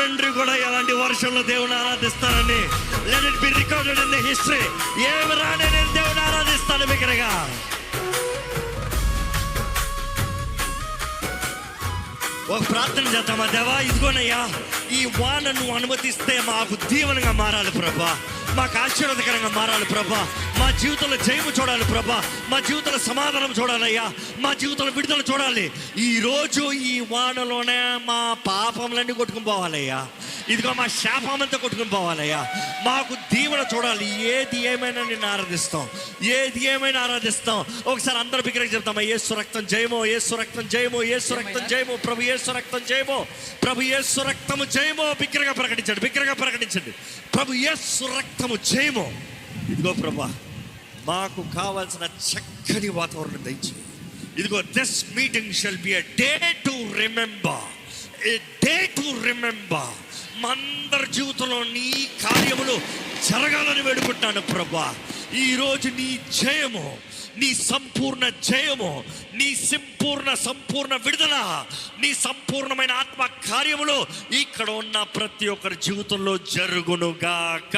తండ్రి కూడా ఎలాంటి వర్షంలో దేవుని ఆరాధిస్తానని let it be recorded in the history. ఏమి రానే నేను దేవుని ఆరాధిస్తాను బిగ్గరగా. ఒక ప్రార్థన చేద్దామా? దేవా, ఇదిగోనయ్యా, ఈ వాన నువ్వు అనుమతిస్తే మాకు దీవెనగా మారాలి ప్రభా, మాకు ఆశీర్వాదకరంగా మారాలి ప్రభా, మా జీవితంలో జయము చూడాలి ప్రభా, మా జీవితంలో సమాధానం చూడాలయ్యా, మా జీవితంలో విడుదల చూడాలి. ఈరోజు ఈ వానలోనే మా పాపములన్నీ కొట్టుకుని పోవాలయ్యా, ఇదిగో మా శాపమంతా కొట్టుకుని పోవాలయ్యా, మాకు దీవెన చూడాలి. ఏది ఏమైనా నిన్ను ఆరాధిస్తాం, ఏది ఏమైనా ఆరాధిస్తాం. ఒకసారి అందరూ బిగ్గరగా చెప్తామా? యేసు రక్తం జయమో, యేసు రక్తం జయమో, యేసు రక్తం జయమో, ప్రభు యేసు రక్తం జయమో, ప్రభు యేసు రక్తము జయమో. బిగ్గరగా ప్రకటించండి, బిగ్గరగా ప్రకటించండి. ప్రభు యేసు రక్తము జయమో. ఇదిగో ప్రభా, మాకు కావాల్సిన చక్కని వాతావరణం దయచేయి. ఇదిగో this meeting shall be a day to remember, a day to remember. మా అందరి జీవితంలో నీ కార్యములు జరగాలని వేడుకుంటాను ప్రభా. ఈరోజు నీ జయము, నీ సంపూర్ణ జయము, నీ సంపూర్ణ విడుదల, నీ సంపూర్ణమైన ఆత్మ కార్యములు ఇక్కడ ఉన్న ప్రతి ఒక్కరి జీవితంలో జరుగునుగాక.